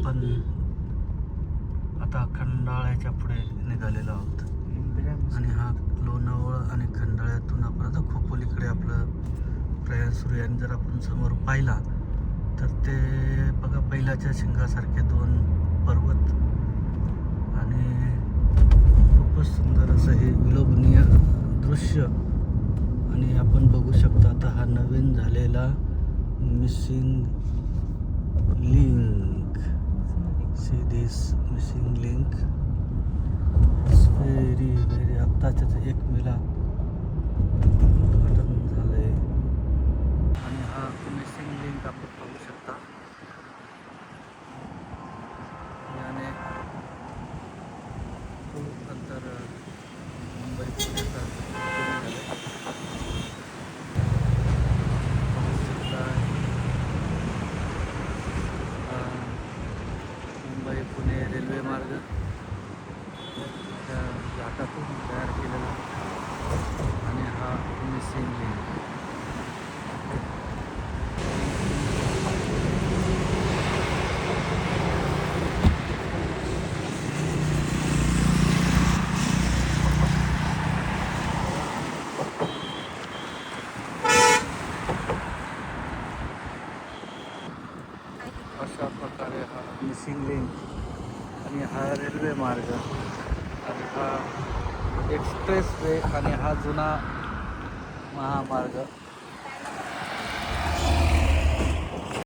आपण आता खंडाळ्याच्या पुढे निघालेलो आहोत आणि हा लोणावळा आणि खंडाळ्यातून आपण आता खोपोलीकडे आपलं प्रयाण सुरू आहे. आणि जर आपण समोर पाहिला तर ते बघा बैलाच्या शिंगासारखे दोन पर्वत आणि खूपच सुंदर असं हे विलोभनीय दृश्य. आणि आपण बघू शकता आता हा नवीन झालेला missing link. See this missing link very आत्ताच 1 मेला उद्घाटन झालंय. आणि हा मिसिंग लिंक आपण पाहू शकता. याने खूप अंतर मुंबई पुण्याचा मुंबई पुणे रेल्वे मार्ग त्या घाटातून तयार केलेला आणि हा मिसिंग लिंक. अशा प्रकारे हा मिसिंग लिंक आणि हा रेल्वे मार्ग आणि हा एक्सप्रेस वे आणि हा जुना महामार्ग